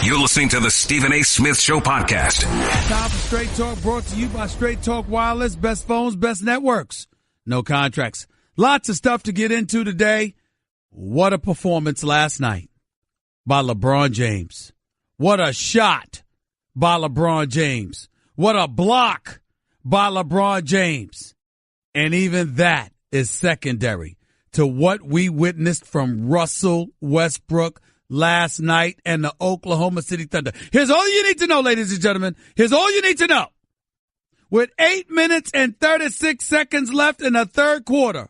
You're listening to the Stephen A. Smith Show podcast. Time for Straight Talk, brought to you by Straight Talk Wireless. Best phones, best networks. No contracts. Lots of stuff to get into today. What a performance last night by LeBron James. What a shot by LeBron James. What a block by LeBron James. And even that is secondary to what we witnessed from Russell Westbrook last night and the Oklahoma City Thunder. Here's all you need to know, ladies and gentlemen. Here's all you need to know. With 8 minutes and 36 seconds left in the third quarter,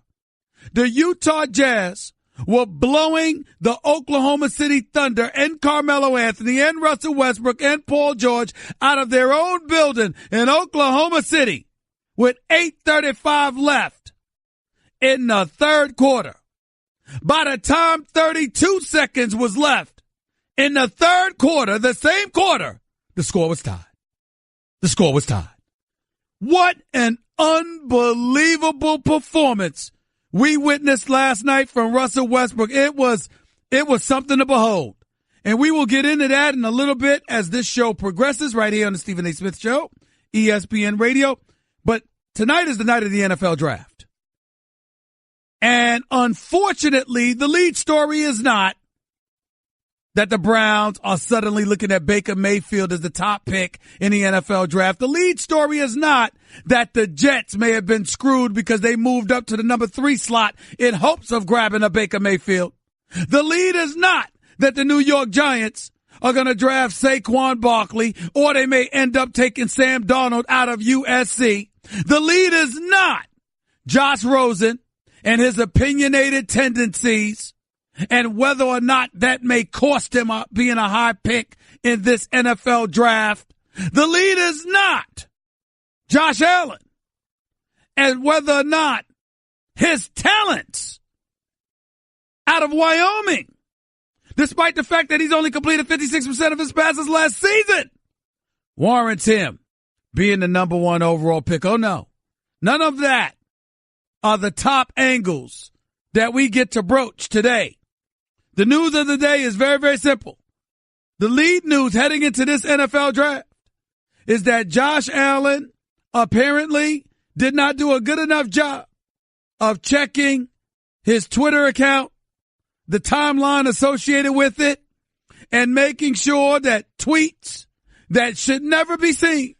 the Utah Jazz were blowing the Oklahoma City Thunder and Carmelo Anthony and Russell Westbrook and Paul George out of their own building in Oklahoma City with 8:35 left in the third quarter. By the time 32 seconds was left in the third quarter, the same quarter, the score was tied. The score was tied. What an unbelievable performance we witnessed last night from Russell Westbrook. It was something to behold. And we will get into that in a little bit as this show progresses right here on the Stephen A. Smith Show, ESPN Radio. But tonight is the night of the NFL Draft. And unfortunately, the lead story is not that the Browns are suddenly looking at Baker Mayfield as the top pick in the NFL Draft. The lead story is not that the Jets may have been screwed because they moved up to the number 3 slot in hopes of grabbing a Baker Mayfield. The lead is not that the New York Giants are going to draft Saquon Barkley, or they may end up taking Sam Darnold out of USC. The lead is not Josh Rosen and his opinionated tendencies, and whether or not that may cost him being a high pick in this NFL draft. The lead is not Josh Allen, and whether or not his talents out of Wyoming, despite the fact that he's only completed 56% of his passes last season, warrants him being the number 1 overall pick. Oh, no. None of that are the top angles that we get to broach today. The news of the day is very, very simple. The lead news heading into this NFL draft is that Josh Allen apparently did not do a good enough job of checking his Twitter account, the timeline associated with it, and making sure that tweets that should never be seen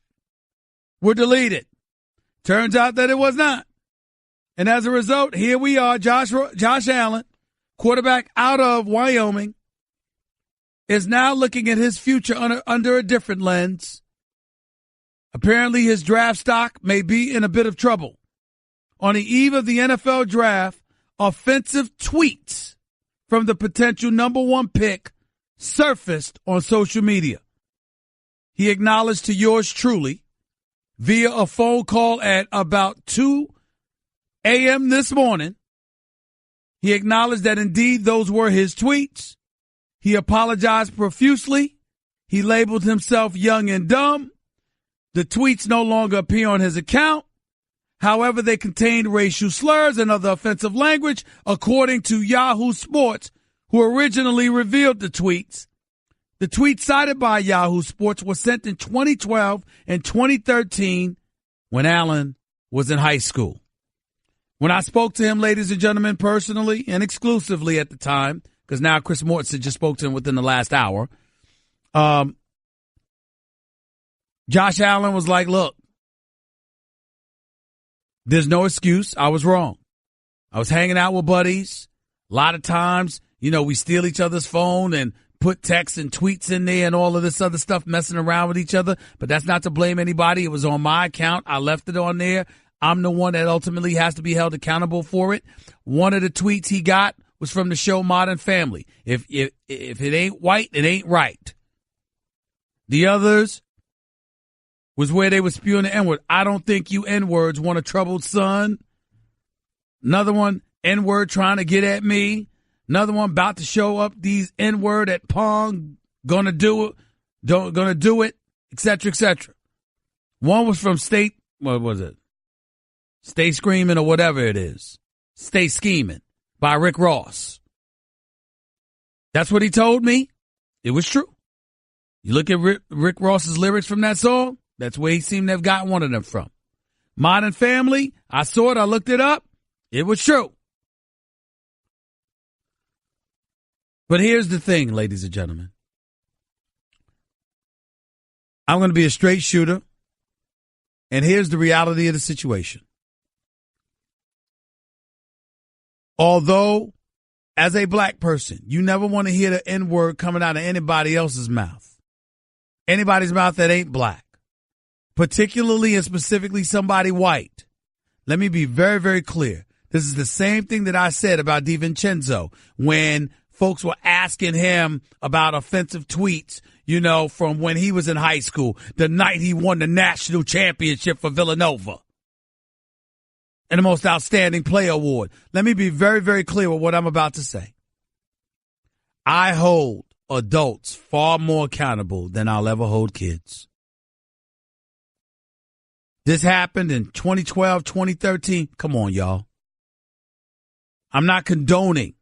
were deleted. Turns out that it was not. And as a result, here we are, Josh Allen, quarterback out of Wyoming, is now looking at his future under a different lens. Apparently his draft stock may be in a bit of trouble. On the eve of the NFL draft, offensive tweets from the potential number 1 pick surfaced on social media. He acknowledged to yours truly via a phone call at about 2 a.m. this morning. He acknowledged that indeed those were his tweets. He apologized profusely. He labeled himself young and dumb. The tweets no longer appear on his account. However, they contained racial slurs and other offensive language, according to Yahoo Sports, who originally revealed the tweets. The tweets cited by Yahoo Sports were sent in 2012 and 2013 when Allen was in high school. When I spoke to him, ladies and gentlemen, personally and exclusively at the time, because now Chris Mortensen just spoke to him within the last hour, Josh Allen was like, look, there's no excuse. I was wrong. I was hanging out with buddies. A lot of times, we steal each other's phone and put texts and tweets in there and all of this other stuff, messing around with each other. But that's not to blame anybody. It was on my account. I left it on there. I'm the one that ultimately has to be held accountable for it. One of the tweets he got was from the show Modern Family. If it ain't white, it ain't right. The others was where they were spewing the N-word. I don't think you N-words want a troubled son. Another one, N-word trying to get at me. Another one about to show up these N-word at Pong. Gonna do it, et cetera, et cetera. One was from what was it? Stay Screaming or whatever it is. Stay Scheming by Rick Ross. That's what he told me. It was true. You look at Rick Ross's lyrics from that song, that's where he seemed to have gotten one of them from. Modern Family, I saw it, I looked it up. It was true. But here's the thing, ladies and gentlemen. I'm going to be a straight shooter, and here's the reality of the situation. Although, as a black person, you never want to hear the N-word coming out of anybody else's mouth. Anybody's mouth that ain't black. Particularly and specifically somebody white. Let me be very, very clear. This is the same thing that I said about DiVincenzo when folks were asking him about offensive tweets, you know, from when he was in high school, the night he won the national championship for Villanova and the most outstanding player award. Let me be very, very clear with what I'm about to say. I hold adults far more accountable than I'll ever hold kids. This happened in 2012, 2013. Come on, y'all. I'm not condoning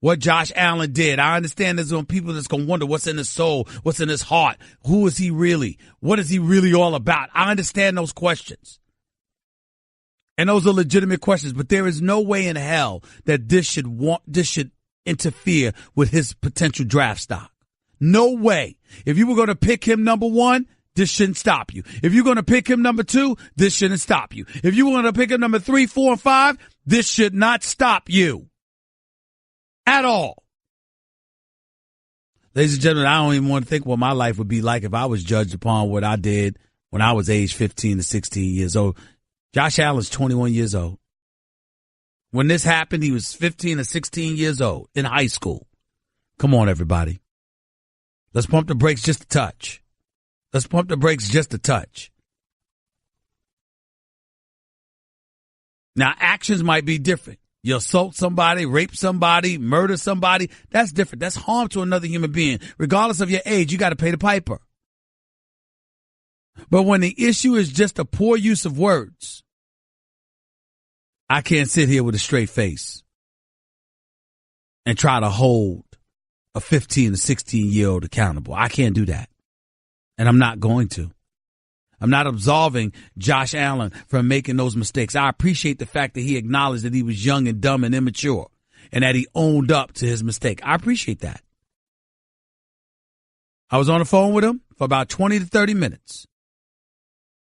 what Josh Allen did. I understand there's some people that's going to wonder what's in his soul, what's in his heart. Who is he really? What is he really all about? I understand those questions. And those are legitimate questions, but there is no way in hell that this should interfere with his potential draft stock. No way. If you were going to pick him number one, this shouldn't stop you. If you're going to pick him number two, this shouldn't stop you. If you were going to pick him number 3, 4, and 5, this should not stop you. At all. Ladies and gentlemen, I don't even want to think what my life would be like if I was judged upon what I did when I was age 15 to 16 years old. Josh Allen's 21 years old. When this happened, he was 15 or 16 years old in high school. Come on, everybody. Let's pump the brakes just a touch. Let's pump the brakes just a touch. Now, actions might be different. You assault somebody, rape somebody, murder somebody. That's different. That's harm to another human being. Regardless of your age, you got to pay the piper. But when the issue is just a poor use of words, I can't sit here with a straight face and try to hold a 15 to 16-year-old accountable. I can't do that. And I'm not going to. I'm not absolving Josh Allen from making those mistakes. I appreciate the fact that he acknowledged that he was young and dumb and immature and that he owned up to his mistake. I appreciate that. I was on the phone with him for about 20 to 30 minutes.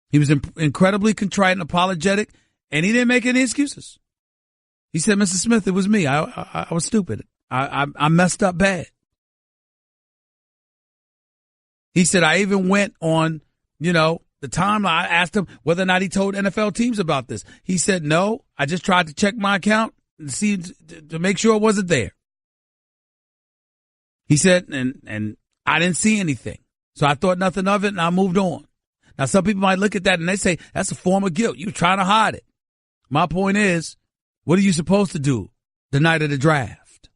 He was incredibly contrite and apologetic, and he didn't make any excuses. He said, Mr. Smith, it was me. I was stupid. I messed up bad. He said, I even went on, the timeline. I asked him whether or not he told NFL teams about this. He said, no, I just tried to check my account and see to make sure it wasn't there. He said, and I didn't see anything. So I thought nothing of it and I moved on. Now, some people might look at that and they say, that's a form of guilt. You're trying to hide it. My point is, what are you supposed to do the night of the draft?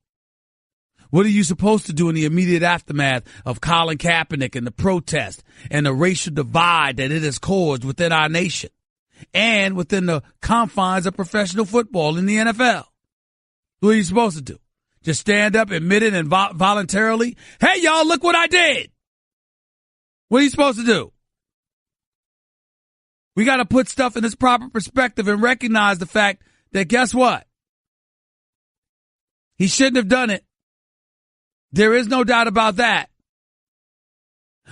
What are you supposed to do in the immediate aftermath of Colin Kaepernick and the protest and the racial divide that it has caused within our nation and within the confines of professional football in the NFL? What are you supposed to do? Just stand up, admit it, and voluntarily, hey, y'all, look what I did. What are you supposed to do? We got to put stuff in its proper perspective and recognize the fact that, guess what? He shouldn't have done it. There is no doubt about that.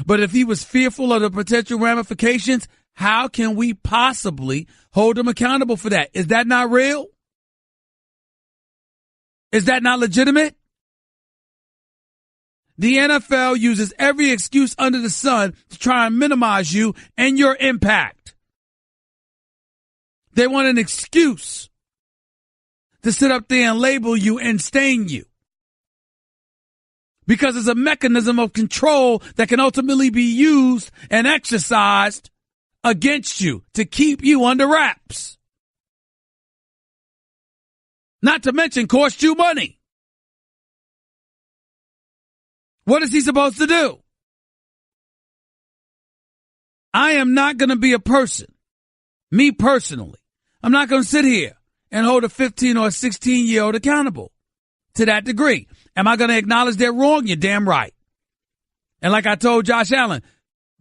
But if he was fearful of the potential ramifications, how can we possibly hold him accountable for that? Is that not real? Is that not legitimate? The NFL uses every excuse under the sun to try and minimize you and your impact. They want an excuse to sit up there and label you and stain you. Because it's a mechanism of control that can ultimately be used and exercised against you to keep you under wraps. Not to mention cost you money. What is he supposed to do? I am not going to be a person, me personally. I'm not going to sit here and hold a 15 or a 16-year-old accountable to that degree. Am I going to acknowledge they're wrong? You're damn right. And like I told Josh Allen,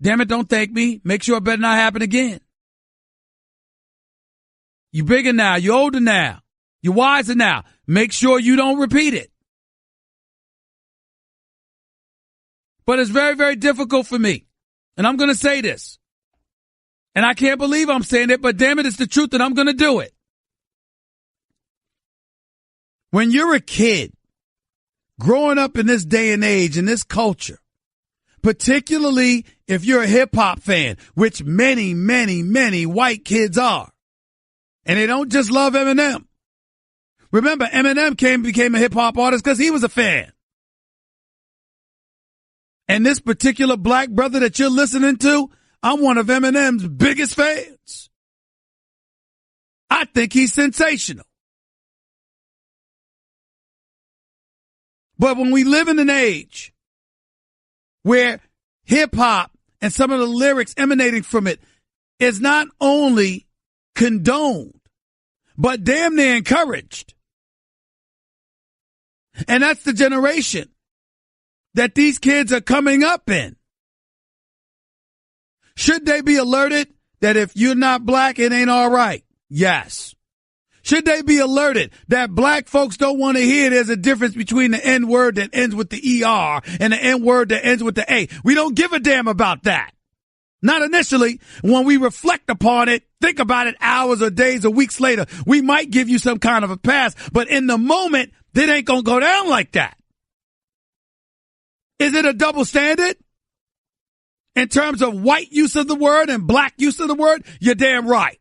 damn it, don't thank me. Make sure it better not happen again. You bigger now. You older now. You wiser now. Make sure you don't repeat it. But it's very, very difficult for me. And I'm going to say this. And I can't believe I'm saying it, but damn it, it's the truth and I'm going to do it. When you're a kid, growing up in this day and age, in this culture, particularly if you're a hip-hop fan, which many, many, many white kids are, and they don't just love Eminem. Remember, Eminem became a hip-hop artist because he was a fan. And this particular black brother that you're listening to, I'm one of Eminem's biggest fans. I think he's sensational. But when we live in an age where hip-hop and some of the lyrics emanating from it is not only condoned, but damn near encouraged. And that's the generation that these kids are coming up in. Should they be alerted that if you're not black, it ain't all right? Yes. Should they be alerted that black folks don't want to hear there's a difference between the N word that ends with the ER and the N word that ends with the A? We don't give a damn about that. Not initially. When we reflect upon it, think about it hours or days or weeks later, we might give you some kind of a pass, but in the moment, it ain't going to go down like that. Is it a double standard? In terms of white use of the word and black use of the word, you're damn right.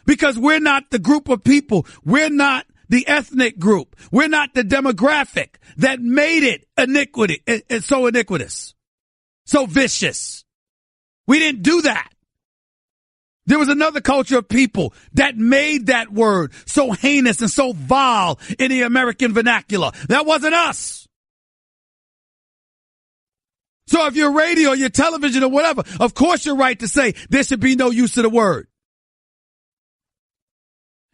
Because we're not the group of people. We're not the ethnic group. We're not the demographic that made it iniquity. It's so iniquitous, so vicious. We didn't do that. There was another culture of people that made that word so heinous and so vile in the American vernacular. That wasn't us. So if you're radio or your television or whatever, of course you're right to say there should be no use of the word.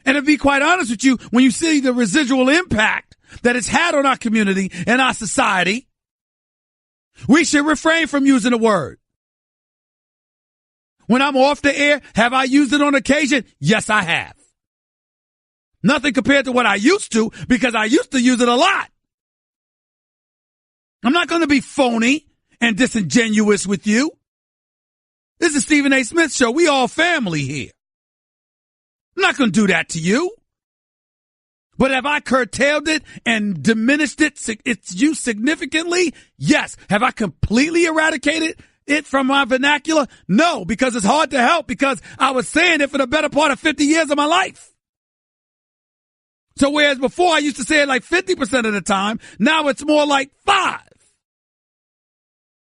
And to be quite honest with you, when you see the residual impact that it's had on our community and our society, we should refrain from using the word. When I'm off the air, have I used it on occasion? Yes, I have. Nothing compared to what I used to, because I used to use it a lot. I'm not going to be phony and disingenuous with you. This is Stephen A. Smith Show. We all family here. I'm not going to do that to you. But have I curtailed it and diminished its use significantly? Yes. Have I completely eradicated it from my vernacular? No, because it's hard to help, because I was saying it for the better part of 50 years of my life. So whereas before I used to say it like 50% of the time, now it's more like 5.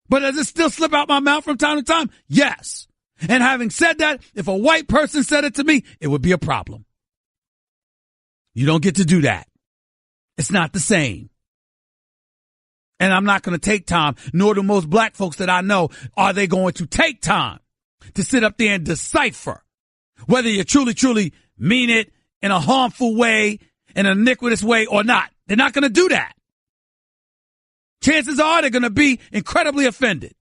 But does it still slip out my mouth from time to time? Yes. And having said that, if a white person said it to me, it would be a problem. You don't get to do that. It's not the same. And I'm not going to take time, nor do most black folks that I know, are they going to take time to sit up there and decipher whether you truly, truly mean it in a harmful way, in an iniquitous way or not. They're not going to do that. Chances are they're going to be incredibly offended.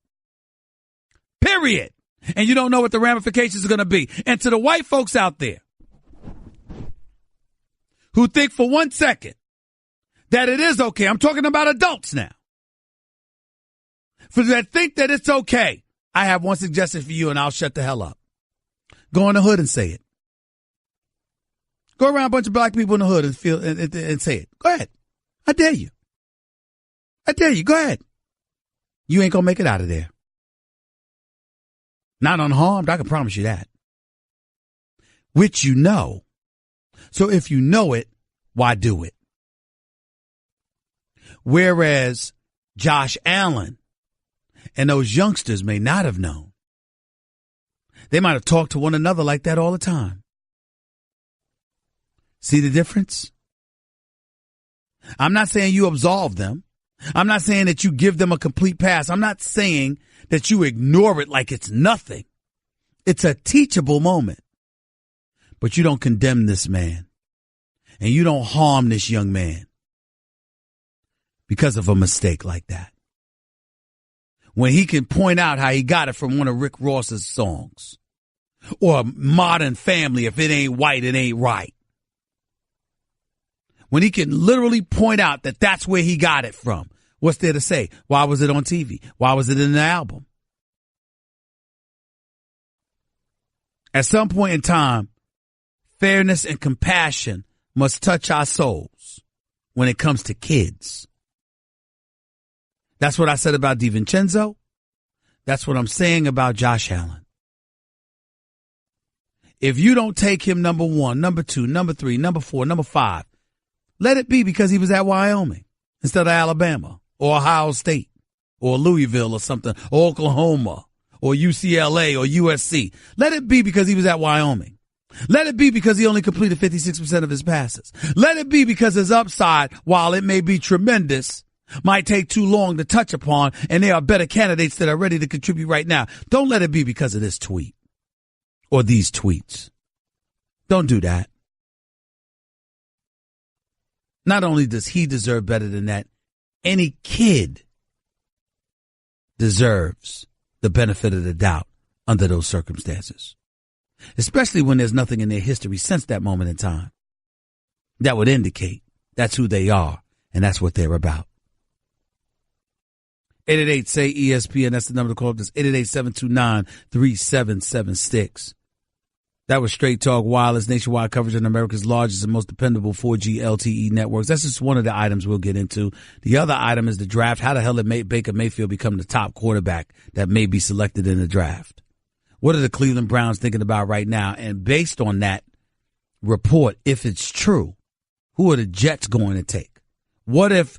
Period. And you don't know what the ramifications are going to be. And to the white folks out there who think for 1 second that it is okay, I'm talking about adults now, for that think that it's okay, I have one suggestion for you and I'll shut the hell up. Go in the hood and say it. Go around a bunch of black people in the hood and feel and say it. Go ahead. I dare you. I dare you. Go ahead. You ain't going to make it out of there. Not unharmed. I can promise you that. Which you know. So if you know it, why do it? Whereas Josh Allen and those youngsters may not have known. They might have talked to one another like that all the time. See the difference? I'm not saying you absolve them. I'm not saying that you give them a complete pass. I'm not saying that you ignore it like it's nothing. It's a teachable moment. But you don't condemn this man. And you don't harm this young man. because of a mistake like that. When he can point out how he got it from one of Rick Ross's songs. Or Modern Family, if it ain't white, it ain't right. When he can literally point out that that's where he got it from. What's there to say? Why was it on TV? Why was it in the album? At some point in time, fairness and compassion must touch our souls when it comes to kids. That's what I said about DiVincenzo. That's what I'm saying about Josh Allen. If you don't take him number 1, number 2, number 3, number 4, number 5, let it be because he was at Wyoming instead of Alabama or Ohio State or Louisville or something, or Oklahoma or UCLA or USC. Let it be because he was at Wyoming. Let it be because he only completed 56% of his passes. Let it be because his upside, while it may be tremendous, might take too long to touch upon, and there are better candidates that are ready to contribute right now. Don't let it be because of this tweet or these tweets. Don't do that. Not only does he deserve better than that, any kid deserves the benefit of the doubt under those circumstances, especially when there's nothing in their history since that moment in time that would indicate that's who they are and that's what they're about. 888-SAY-ESPN, that's the number to call up. That's 888-729-3776. That was Straight Talk Wireless, nationwide coverage on America's largest and most dependable 4G LTE networks. That's just one of the items we'll get into. The other item is the draft. How the hell did Baker Mayfield become the top quarterback that may be selected in the draft? What are the Cleveland Browns thinking about right now? And based on that report, if it's true, who are the Jets going to take? What if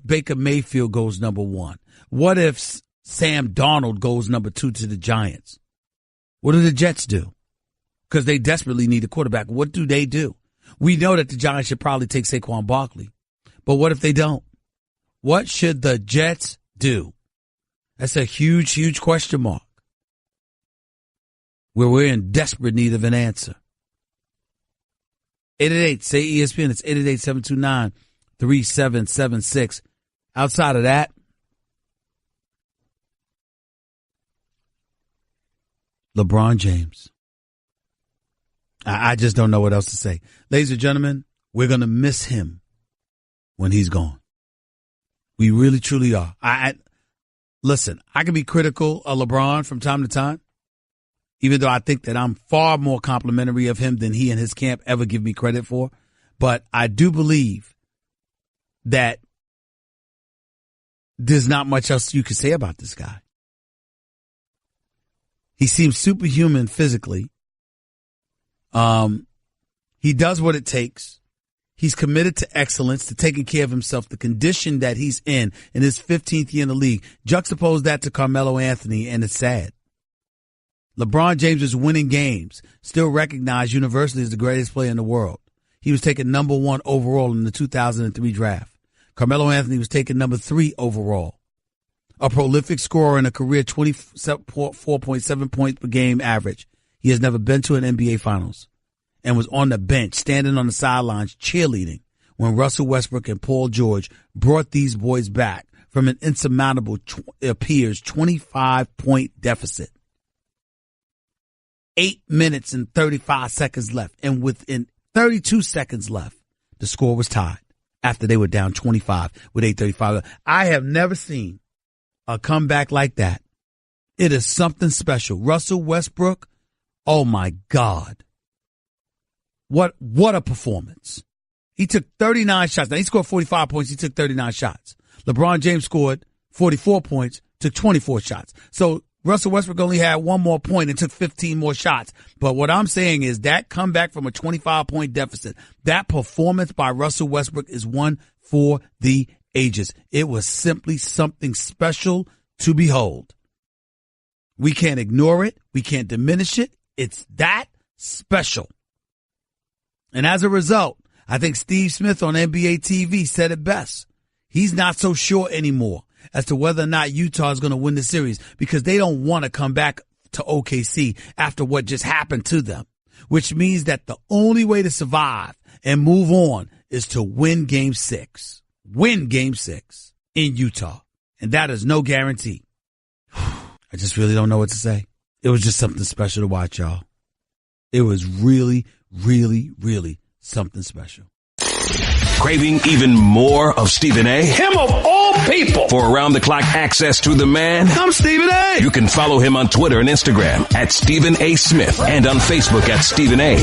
Baker Mayfield goes number 1? What if Sam Darnold goes number 2 to the Giants? What do the Jets do? Because they desperately need a quarterback. What do they do? We know that the Giants should probably take Saquon Barkley. But what if they don't? What should the Jets do? That's a huge, huge question mark, where we're in desperate need of an answer. 888-SAY-ESPN. It's 888-729-3776. Outside of that, LeBron James. I just don't know what else to say. Ladies and gentlemen, we're going to miss him when he's gone. We really, truly are. Listen, I can be critical of LeBron from time to time, even though I think that I'm far more complimentary of him than he and his camp ever give me credit for. But I do believe that there's not much else you can say about this guy. He seems superhuman physically. He does what it takes. He's committed to excellence, to taking care of himself. The condition that he's in his 15th year in the league, juxtapose that to Carmelo Anthony, and it's sad. LeBron James is winning games, still recognized universally as the greatest player in the world. He was taken number 1 overall in the 2003 draft. Carmelo Anthony was taken number 3 overall. A prolific scorer in a career 24.7 points per game average. He has never been to an NBA Finals and was on the bench, standing on the sidelines, cheerleading when Russell Westbrook and Paul George brought these boys back from an insurmountable, it appears, 25-point deficit. 8 minutes and 35 seconds left. And within 32 seconds left, the score was tied after they were down 25 with 8:35. I have never seen a comeback like that. It is something special. Russell Westbrook, oh my God. What a performance. He took 39 shots. Now he scored 45 points. He took 39 shots. LeBron James scored 44 points, took 24 shots. So Russell Westbrook only had one more point and took 15 more shots. But what I'm saying is that comeback from a 25-point deficit, that performance by Russell Westbrook is one for the ages. It was simply something special to behold. We can't ignore it. We can't diminish it. It's that special. And as a result, I think Steve Smith on NBA TV said it best. He's not so sure anymore as to whether or not Utah is going to win the series because they don't want to come back to OKC after what just happened to them, which means that the only way to survive and move on is to win Game 6. win Game 6 in Utah. And that is no guarantee. I just really don't know what to say. It was just something special to watch, y'all. It was really, really, really something special. Craving even more of Stephen A? Him of all people! For around-the-clock access to the man? I'm Stephen A! You can follow him on Twitter and Instagram at Stephen A. Smith and on Facebook at Stephen A.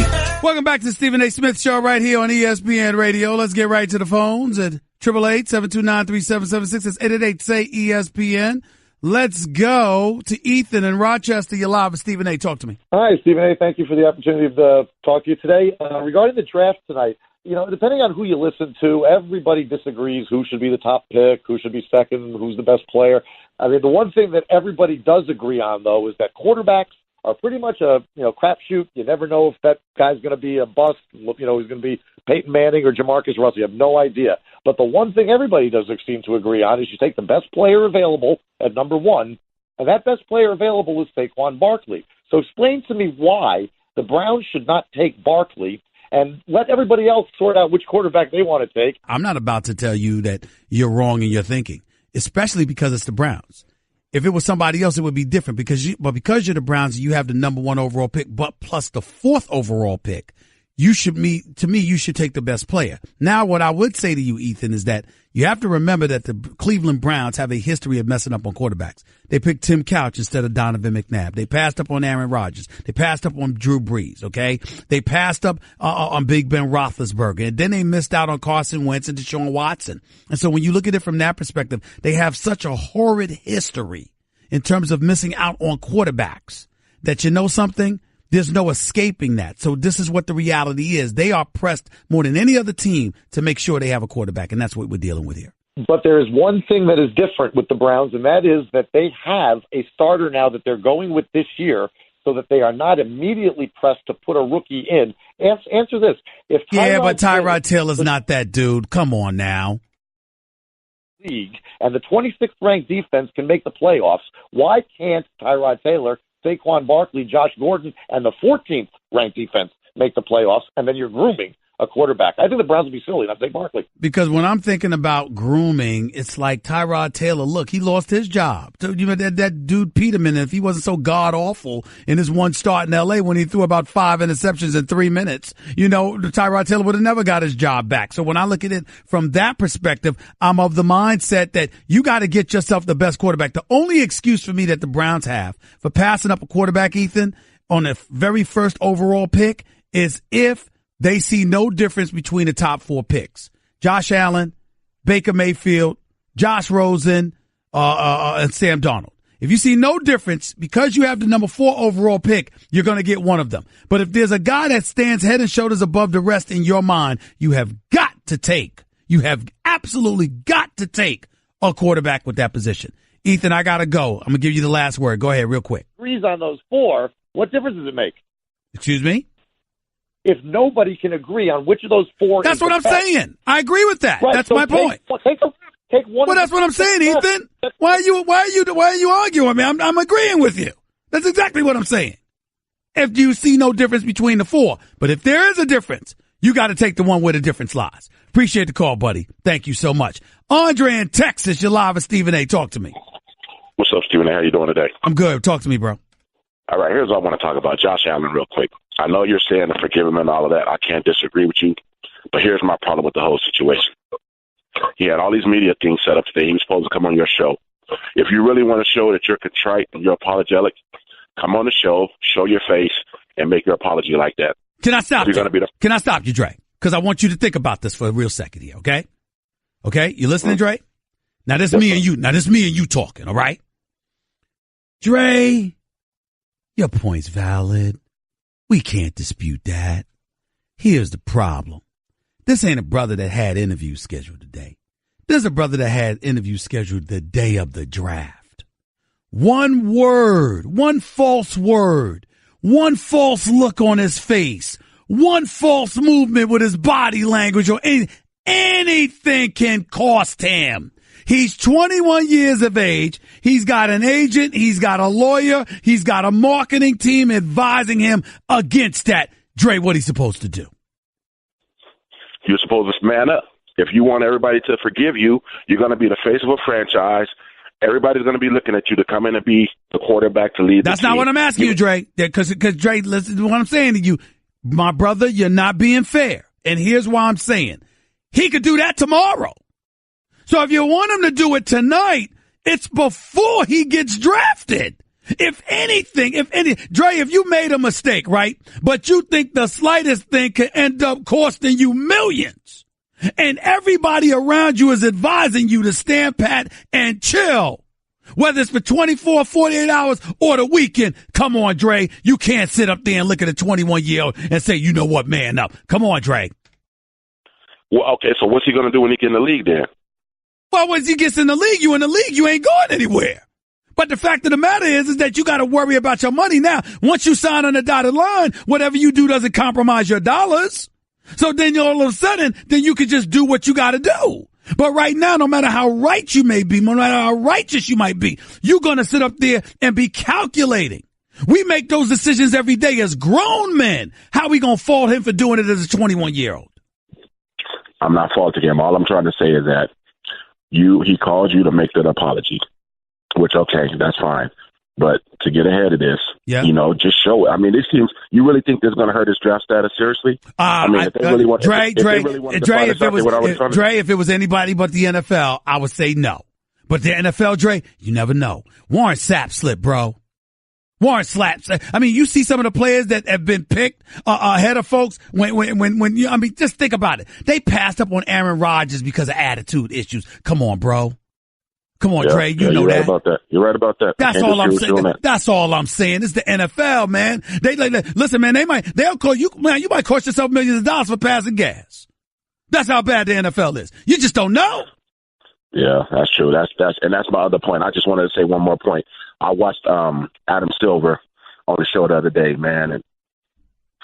Welcome back to the Stephen A. Smith Show right here on ESPN Radio. Let's get right to the phones at 888-729-3776. It's 888-SAY-ESPN. Let's go to Ethan in Rochester. You're live with Stephen A. Talk to me. Hi, Stephen A. Thank you for the opportunity to talk to you today. Regarding the draft tonight, depending on who you listen to, everybody disagrees who should be the top pick, who should be second, who's the best player. I mean, the one thing that everybody does agree on, though, is that quarterbacks are pretty much a crapshoot. You never know if that guy's going to be a bust. He's going to be Peyton Manning or Jamarcus Russell. You have no idea. But the one thing everybody does seem to agree on is you take the best player available at number one, and that best player available is Saquon Barkley. So explain to me why the Browns should not take Barkley and let everybody else sort out which quarterback they want to take. I'm not about to tell you that you're wrong in your thinking, especially because it's the Browns. If it was somebody else, it would be different because you're the Browns, you have the number one overall pick, but plus the fourth overall pick. You should take the best player. Now, what I would say to you, Ethan, is that you have to remember that the Cleveland Browns have a history of messing up on quarterbacks. They picked Tim Couch instead of Donovan McNabb. They passed up on Aaron Rodgers. They passed up on Drew Brees, okay? They passed up on Big Ben Roethlisberger. And then they missed out on Carson Wentz and Deshaun Watson. And so when you look at it from that perspective, they have such a horrid history in terms of missing out on quarterbacks that, you know something? There's no escaping that. So this is what the reality is. They are pressed more than any other team to make sure they have a quarterback, and that's what we're dealing with here. But there is one thing that is different with the Browns, and that is that they have a starter now that they're going with this year so that they are not immediately pressed to put a rookie in. Answer this. If but Tyrod Taylor's not that dude. Come on now. League and the 26th ranked defense can make the playoffs, why can't Tyrod Taylor, Saquon Barkley, Josh Gordon, and the 14th ranked defense make the playoffs, and then you're grooming a quarterback? I think the Browns would be silly not to take Barkley. Because when I'm thinking about grooming, it's like Tyrod Taylor. Look, he lost his job. That dude Peterman, if he wasn't so god-awful in his one start in L.A. when he threw about 5 interceptions in 3 minutes, Tyrod Taylor would have never got his job back. So when I look at it from that perspective, I'm of the mindset that you got to get yourself the best quarterback. The only excuse for me that the Browns have for passing up a quarterback, Ethan, on the very first overall pick is if they see no difference between the top 4 picks. Josh Allen, Baker Mayfield, Josh Rosen, and Sam Darnold. If you see no difference, because you have the number 4 overall pick, you're going to get one of them. But if there's a guy that stands head and shoulders above the rest in your mind, you have absolutely got to take a quarterback with that position. Ethan, I got to go. I'm going to give you the last word. Go ahead real quick. Agrees on those 4. What difference does it make? Excuse me? If nobody can agree on which of those 4, that's what I'm saying. I agree with that. Right, that's so my point. Take one. Well, that's what I'm saying, Ethan. Why are you arguing with me? I'm agreeing with you. That's exactly what I'm saying. If you see no difference between the 4, but if there is a difference, you got to take the one where the difference lies. Appreciate the call, buddy. Thank you so much. Andre in Texas, you're live with Stephen A. Talk to me. What's up, Stephen A? How you doing today? I'm good. Talk to me, bro. All right, here's what I want to talk about. Josh Allen real quick. I know you're saying to forgive him and all of that. I can't disagree with you. But here's my problem with the whole situation. He had all these media things set up today. He was supposed to come on your show. If you really want to show that you're contrite and you're apologetic, come on the show, show your face, and make your apology like that. Can I stop you? Can I stop you, Dre? Because I want you to think about this for a real second here, okay? Okay? You listening, Dre? Now, this is me and you. Now, this is me and you talking, all right? Dre, your point's valid. We can't dispute that. Here's the problem. This ain't a brother that had interviews scheduled today. This is a brother that had interviews scheduled the day of the draft. One word, one false word, one false look on his face, one false movement with his body language or anything can cost him. He's 21 years of age. He's got an agent. He's got a lawyer. He's got a marketing team advising him against that. Dre, what he's supposed to do? You're supposed to man up. If you want everybody to forgive you, you're going to be the face of a franchise. Everybody's going to be looking at you to come in and be the quarterback to lead the team. That's not what I'm asking you, Dre. Because Dre, listen to what I'm saying to you. My brother, you're not being fair. And here's why I'm saying. He could do that tomorrow. So if you want him to do it tonight, it's before he gets drafted. If Dre, if you made a mistake, right, but you think the slightest thing could end up costing you millions, and everybody around you is advising you to stand pat and chill, whether it's for 24, 48 hours or the weekend, come on, Dre, you can't sit up there and look at a 21-year-old and say, you know what, man up. Come on, Dre. Well, okay, so what's he going to do when he gets in the league then? Well, once he gets in the league, you ain't going anywhere. But the fact of the matter is that you got to worry about your money now. Once you sign on the dotted line, whatever you do doesn't compromise your dollars. So then all of a sudden, then you can just do what you got to do. But right now, no matter how right you may be, no matter how righteous you might be, you're going to sit up there and be calculating. We make those decisions every day as grown men. How we going to fault him for doing it as a 21-year-old? I'm not faulting him. All I'm trying to say is that he called you to make that apology. Which, okay, that's fine. But to get ahead of this, just show it. I mean, these teams, you really think this is going to hurt his draft status seriously? I mean, if they really want Dre, if it was anybody but the NFL, I would say no. But the NFL, Dre, you never know. Warren Sapp slipped, bro. Warren slaps. I mean, you see some of the players that have been picked ahead of folks when just think about it. They passed up on Aaron Rodgers because of attitude issues. Come on, bro. Come on, Dre, you know that. You're right about that. That's all I'm saying. That's all I'm saying. It's the NFL, man. Listen, man, they'll call you, man, you might cost yourself millions of dollars for passing gas. That's how bad the NFL is. You just don't know. Yeah, that's true. That's my other point. I just wanted to say one more point. I watched Adam Silver on the show the other day, man, and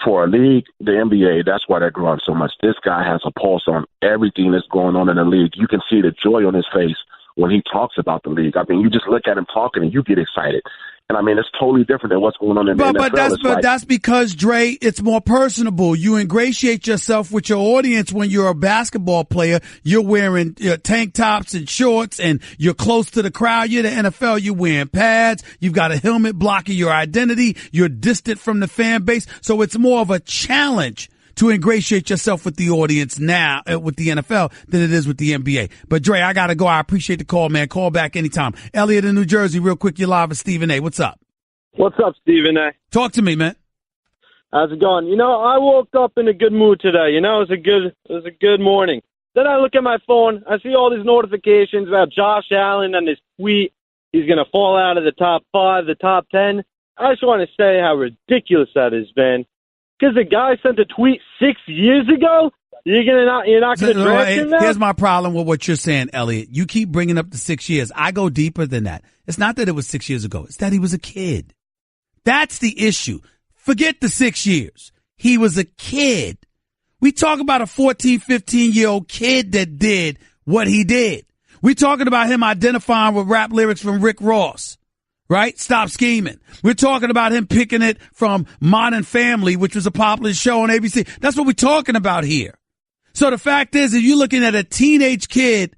for a league, the NBA, that's why they're growing so much. This guy has a pulse on everything that's going on in the league. You can see the joy on his face when he talks about the league. I mean, you just look at him talking and you get excited. And I mean, it's totally different than what's going on in the NFL. But that's because, Dre, it's more personable. You ingratiate yourself with your audience when you're a basketball player. You're wearing tank tops and shorts and you're close to the crowd. You're the NFL. You're wearing pads. You've got a helmet blocking your identity. You're distant from the fan base. So it's more of a challenge to ingratiate yourself with the audience now with the NFL than it is with the NBA. But Dre, I gotta go. I appreciate the call, man. Call back anytime. Elliot in New Jersey, real quick. You're live with Stephen A. What's up? What's up, Stephen A? Talk to me, man. How's it going? I woke up in a good mood today. It was a good morning. Then I look at my phone. I see all these notifications about Josh Allen and his tweet. He's gonna fall out of the top 5, the top 10. I just want to say how ridiculous that has been. Because the guy sent a tweet 6 years ago? You're not going to draft him now? Here's my problem with what you're saying, Elliot. You keep bringing up the 6 years. I go deeper than that. It's not that it was 6 years ago. It's that he was a kid. That's the issue. Forget the 6 years. He was a kid. We talk about a 14, 15-year-old kid that did what he did. We talking about him identifying with rap lyrics from Rick Ross. Right? Stop Scheming. We're talking about him picking it from Modern Family, which was a popular show on ABC. That's what we're talking about here. So the fact is, if you're looking at a teenage kid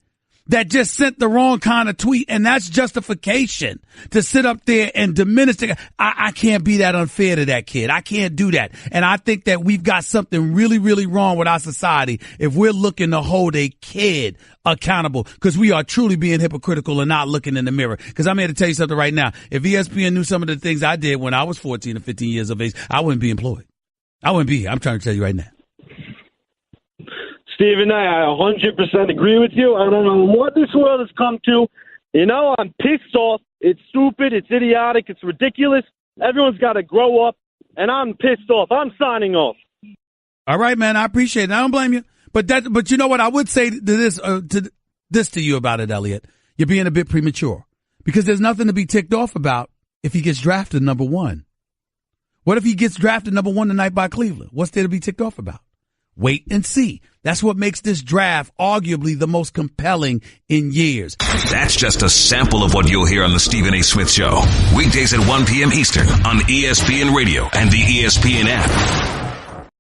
that just sent the wrong kind of tweet, and that's justification to sit up there and diminish the guy. I can't be that unfair to that kid. I can't do that. And I think that we've got something really, really wrong with our society if we're looking to hold a kid accountable, because we are truly being hypocritical and not looking in the mirror. Because I'm here to tell you something right now. If ESPN knew some of the things I did when I was 14 or 15 years of age, I wouldn't be employed. I wouldn't be here. I'm trying to tell you right now. Stephen, I 100% agree with you. I don't know what this world has come to. I'm pissed off. It's stupid. It's idiotic. It's ridiculous. Everyone's got to grow up, and I'm pissed off. I'm signing off. All right, man. I appreciate it. I don't blame you. But you know what? I would say to you about it, Elliot. You're being a bit premature because there's nothing to be ticked off about if he gets drafted number 1. What if he gets drafted number 1 tonight by Cleveland? What's there to be ticked off about? Wait and see. That's what makes this draft arguably the most compelling in years. That's just a sample of what you'll hear on the Stephen A. Smith Show. Weekdays at 1 p.m. Eastern on ESPN Radio and the ESPN app.